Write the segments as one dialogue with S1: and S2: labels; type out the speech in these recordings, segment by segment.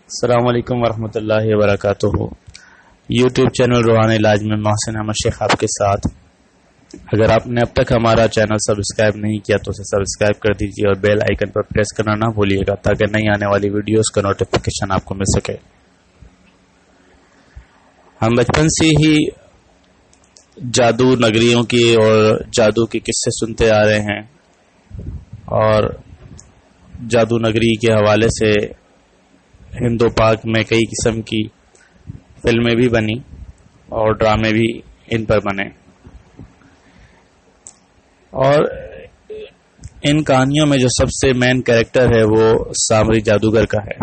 S1: السلام علیکم ورحمۃ اللہ وبرکاتہ۔ یوٹیوب چینل روحانی علاج میں محسن احمد شیخ آپ کے ساتھ۔ اگر آپ نے اب تک ہمارا چینل سبسکرائب نہیں کیا تو اسے سبسکرائب کر دیجیے اور بیل آئیکن پر پریس کرنا نہ بھولیے گا تاکہ نئی آنے والی ویڈیوز کا نوٹیفیکیشن آپ کو مل سکے۔ ہم بچپن سے ہی جادو نگریوں کی اور جادو کے قصے سنتے آ رہے ہیں، اور جادو نگری کے حوالے سے ہند و پاک میں کئی قسم کی فلمیں بھی بنی اور ڈرامے بھی ان پر بنے، اور ان کہانیوں میں جو سب سے مین کیریکٹر ہے وہ سامری جادوگر کا ہے۔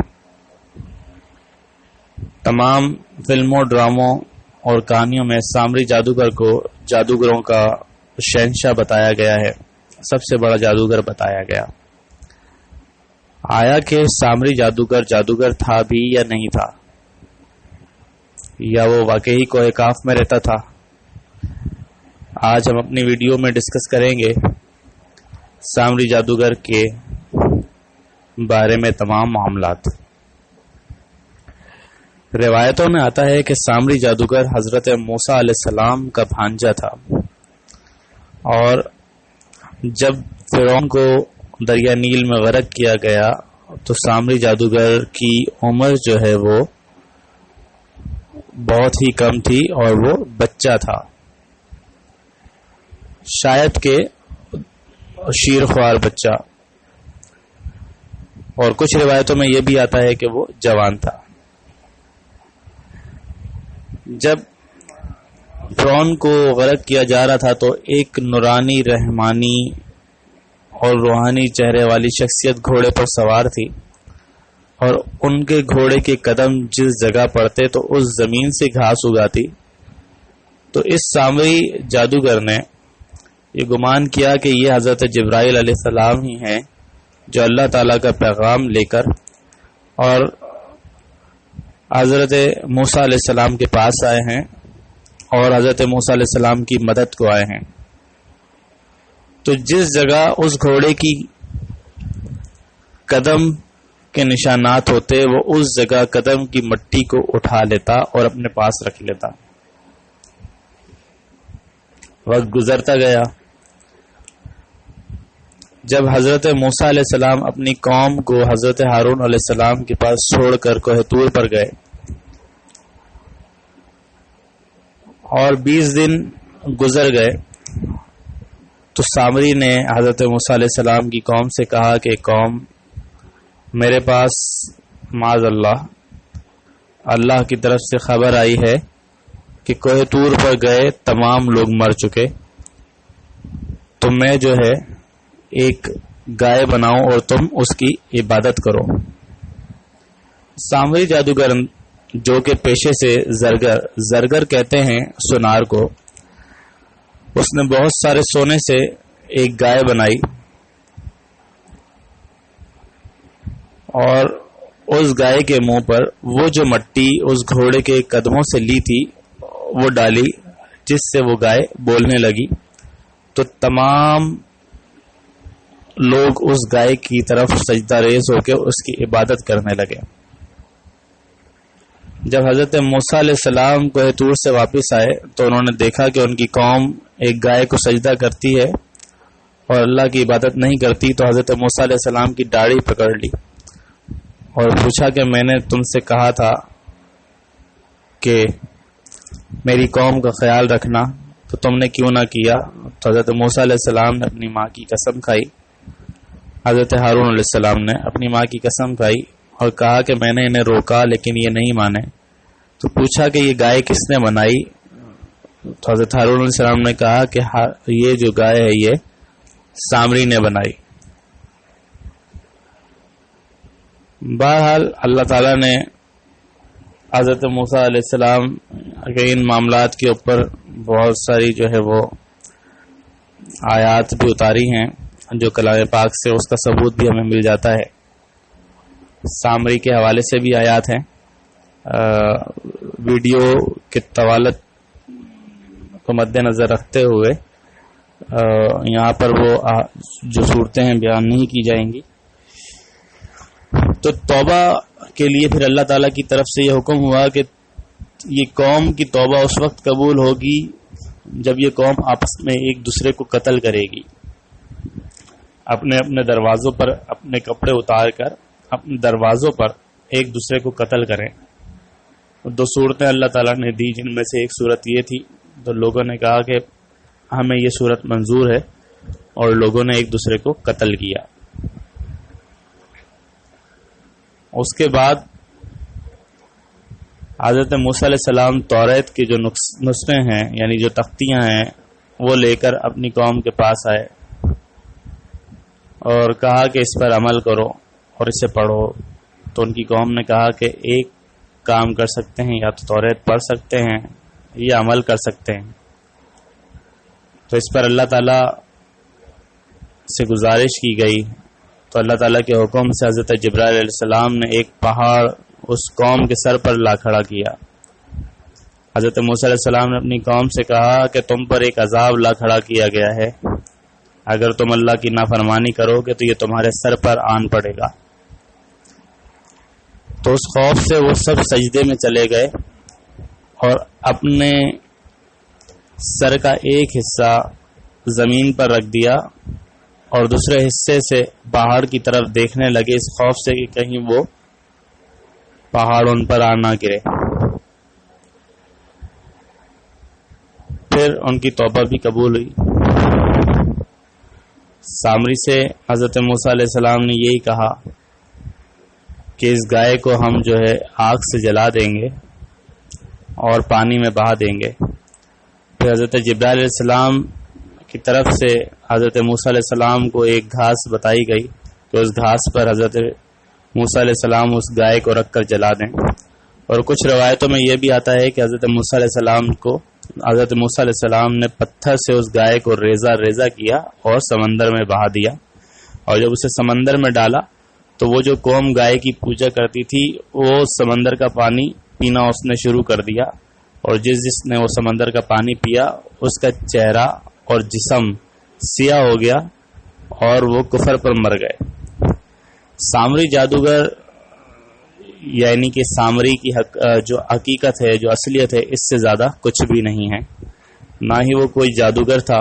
S1: تمام فلموں، ڈراموں اور کہانیوں میں سامری جادوگر کو جادوگروں کا شہنشاہ بتایا گیا ہے، سب سے بڑا جادوگر بتایا گیا۔ آیا کہ سامری جادوگر تھا بھی یا نہیں تھا، یا وہ واقعی کوہ کاف میں رہتا تھا؟ آج ہم اپنی ویڈیو میں ڈسکس کریں گے سامری جادوگر کے بارے میں تمام معاملات۔ روایتوں میں آتا ہے کہ سامری جادوگر حضرت موسیٰ علیہ السلام کا بھانجا تھا، اور جب فرعون کو دریا نیل میں غرق کیا گیا تو سامری جادوگر کی عمر جو ہے وہ بہت ہی کم تھی اور وہ بچہ تھا، شاید کہ شیرخوار بچہ، اور کچھ روایتوں میں یہ بھی آتا ہے کہ وہ جوان تھا۔ جب فرعون کو غرق کیا جا رہا تھا تو ایک نورانی، رحمانی اور روحانی چہرے والی شخصیت گھوڑے پر سوار تھی، اور ان کے گھوڑے کے قدم جس جگہ پڑتے تو اس زمین سے گھاس اگاتی۔ تو اس سامری جادوگر نے یہ گمان کیا کہ یہ حضرت جبرائیل علیہ السلام ہی ہیں جو اللہ تعالیٰ کا پیغام لے کر اور حضرت موسیٰ علیہ السلام کے پاس آئے ہیں اور حضرت موسیٰ علیہ السلام کی مدد کو آئے ہیں۔ تو جس جگہ اس گھوڑے کی قدم کے نشانات ہوتے وہ اس جگہ قدم کی مٹی کو اٹھا لیتا اور اپنے پاس رکھ لیتا۔ وقت گزرتا گیا، جب حضرت موسیٰ علیہ السلام اپنی قوم کو حضرت ہارون علیہ السلام کے پاس چھوڑ کر کوہ طور پر گئے، اور 20 دن گزر گئے، تو سامری نے حضرت موسیٰ علیہ السلام کی قوم سے کہا کہ قوم، میرے پاس معاذ اللہ کی طرف سے خبر آئی ہے کہ کوہ طور پر گئے تمام لوگ مر چکے، تو میں جو ہے ایک گائے بناؤں اور تم اس کی عبادت کرو۔ سامری جادوگر جو کہ پیشے سے زرگر کہتے ہیں سونار کو، اس نے بہت سارے سونے سے ایک گائے بنائی، اور اس گائے کے منہ پر وہ جو مٹی اس گھوڑے کے قدموں سے لی تھی وہ ڈالی، جس سے وہ گائے بولنے لگی، تو تمام لوگ اس گائے کی طرف سجدہ ریز ہو کے اس کی عبادت کرنے لگے۔ جب حضرت موسیٰ علیہ السلام کوہ طور سے واپس آئے تو انہوں نے دیکھا کہ ان کی قوم ایک گائے کو سجدہ کرتی ہے اور اللہ کی عبادت نہیں کرتی، تو حضرت موسیٰ علیہ السلام کی داڑھی پکڑ لی اور پوچھا کہ میں نے تم سے کہا تھا کہ میری قوم کا خیال رکھنا، تو تم نے کیوں نہ کیا؟ تو حضرت موسیٰ علیہ السلام نے اپنی ماں کی قسم کھائی، حضرت ہارون علیہ السلام نے اپنی ماں کی قسم کھائی اور کہا کہ میں نے انہیں روکا لیکن یہ نہیں مانے۔ تو پوچھا کہ یہ گائے کس نے بنائی؟ تو حضرت ہارون علیہ السلام نے کہا کہ یہ جو گائے ہے یہ سامری نے بنائی۔ بہرحال اللہ تعالیٰ نے حضرت موسیٰ علیہ السلام کے ان معاملات کے اوپر بہت ساری جو ہے وہ آیات بھی اتاری ہیں، جو کلام پاک سے اس کا ثبوت بھی ہمیں مل جاتا ہے۔ سامری کے حوالے سے بھی آیات ہیں۔ ویڈیو کے طوالت کو مد نظر رکھتے ہوئے یہاں پر وہ جو صورتیں ہیں بیان نہیں کی جائیں گی۔ تو توبہ کے لیے پھر اللہ تعالیٰ کی طرف سے یہ حکم ہوا کہ یہ قوم کی توبہ اس وقت قبول ہوگی جب یہ قوم آپس میں ایک دوسرے کو قتل کرے گی، اپنے اپنے دروازوں پر اپنے کپڑے اتار کر اپنے دروازوں پر ایک دوسرے کو قتل کریں۔ دو صورتیں اللہ تعالیٰ نے دی، جن میں سے ایک صورت یہ تھی، تو لوگوں نے کہا کہ ہمیں یہ صورت منظور ہے، اور لوگوں نے ایک دوسرے کو قتل کیا۔ اس کے بعد حضرت موسیٰ علیہ السلام توریت کے جو نسخے ہیں، یعنی جو تختیاں ہیں، وہ لے کر اپنی قوم کے پاس آئے اور کہا کہ اس پر عمل کرو اور اسے پڑھو۔ تو ان کی قوم نے کہا کہ ایک کام کر سکتے ہیں، یا تو توریت پڑھ سکتے ہیں یا عمل کر سکتے ہیں۔ تو اس پر اللہ تعالیٰ سے گزارش کی گئی، تو اللہ تعالیٰ کے حکم سے حضرت جبرائیل علیہ السلام نے ایک پہاڑ اس قوم کے سر پر لا کھڑا کیا۔ حضرت موسیٰ علیہ السلام نے اپنی قوم سے کہا کہ تم پر ایک عذاب لا کھڑا کیا گیا ہے، اگر تم اللہ کی نافرمانی کرو گے تو یہ تمہارے سر پر آن پڑے گا۔ تو اس خوف سے وہ سب سجدے میں چلے گئے اور اپنے سر کا ایک حصہ زمین پر رکھ دیا اور دوسرے حصے سے پہاڑ کی طرف دیکھنے لگے، اس خوف سے کہ کہیں وہ پہاڑ ان پر آ نہ گرے۔ پھر ان کی توبہ بھی قبول ہوئی۔ سامری سے حضرت موسیٰ علیہ السلام نے یہی کہا کہ اس گائے کو ہم جو ہے آگ سے جلا دیں گے اور پانی میں بہا دیں گے۔ پھر حضرت جبرائیل علیہ السلام کی طرف سے حضرت موسیٰ علیہ السلام کو ایک گھاس بتائی گئی کہ اس گھاس پر حضرت موسیٰ علیہ السلام اس گائے کو رکھ کر جلا دیں۔ اور کچھ روایتوں میں یہ بھی آتا ہے کہ حضرت موسیٰ علیہ السلام نے پتھر سے اس گائے کو ریزہ ریزہ کیا اور سمندر میں بہا دیا، اور جب اسے سمندر میں ڈالا تو وہ جو قوم گائے کی پوجا کرتی تھی وہ سمندر کا پانی پینا اس نے شروع کر دیا، اور جس نے وہ سمندر کا پانی پیا اس کا چہرہ اور جسم سیاہ ہو گیا اور وہ کفر پر مر گئے۔ سامری جادوگر، یعنی کہ سامری کی جو حقیقت ہے، جو اصلیت ہے، اس سے زیادہ کچھ بھی نہیں ہے۔ نہ ہی وہ کوئی جادوگر تھا،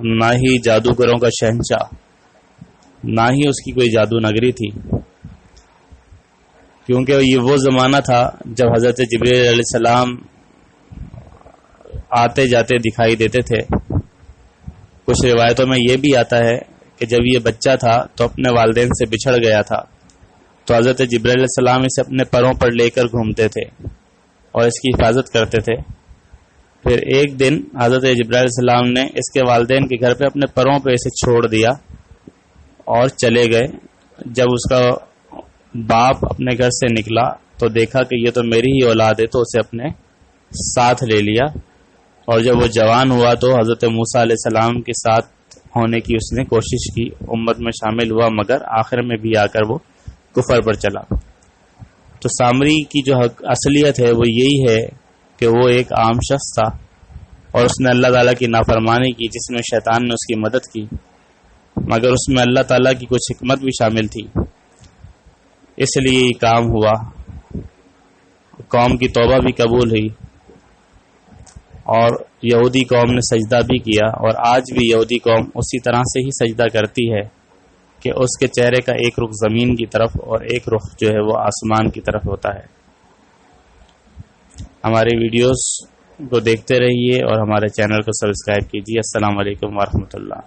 S1: نہ ہی جادوگروں کا شہنشاہ، نہ ہی اس کی کوئی جادو نگری تھی، کیونکہ یہ وہ زمانہ تھا جب حضرت جبرائیل علیہ السلام آتے جاتے دکھائی دیتے تھے۔ کچھ روایتوں میں یہ بھی آتا ہے کہ جب یہ بچہ تھا تو اپنے والدین سے بچھڑ گیا تھا، تو حضرت جبرائیل علیہ السلام اسے اپنے پروں پر لے کر گھومتے تھے اور اس کی حفاظت کرتے تھے۔ پھر ایک دن حضرت جبرائیل علیہ السلام نے اس کے والدین کے گھر پہ اپنے پروں پہ اسے چھوڑ دیا اور چلے گئے۔ جب اس کا باپ اپنے گھر سے نکلا تو دیکھا کہ یہ تو میری ہی اولاد ہے، تو اسے اپنے ساتھ لے لیا، اور جب وہ جوان ہوا تو حضرت موسیٰ علیہ السلام کے ساتھ ہونے کی اس نے کوشش کی، امت میں شامل ہوا، مگر آخر میں بھی آ کر وہ کفر پر چلا۔ تو سامری کی جو اصلیت ہے وہ یہی ہے کہ وہ ایک عام شخص تھا اور اس نے اللہ تعالیٰ کی نافرمانی کی، جس میں شیطان نے اس کی مدد کی، مگر اس میں اللہ تعالیٰ کی کچھ حکمت بھی شامل تھی، اس لیے یہ کام ہوا۔ قوم کی توبہ بھی قبول ہوئی اور یہودی قوم نے سجدہ بھی کیا، اور آج بھی یہودی قوم اسی طرح سے ہی سجدہ کرتی ہے کہ اس کے چہرے کا ایک رخ زمین کی طرف اور ایک رخ جو ہے وہ آسمان کی طرف ہوتا ہے۔ ہمارے ویڈیوز کو دیکھتے رہیے اور ہمارے چینل کو سبسکرائب کیجیے۔ السلام علیکم ورحمۃ اللہ۔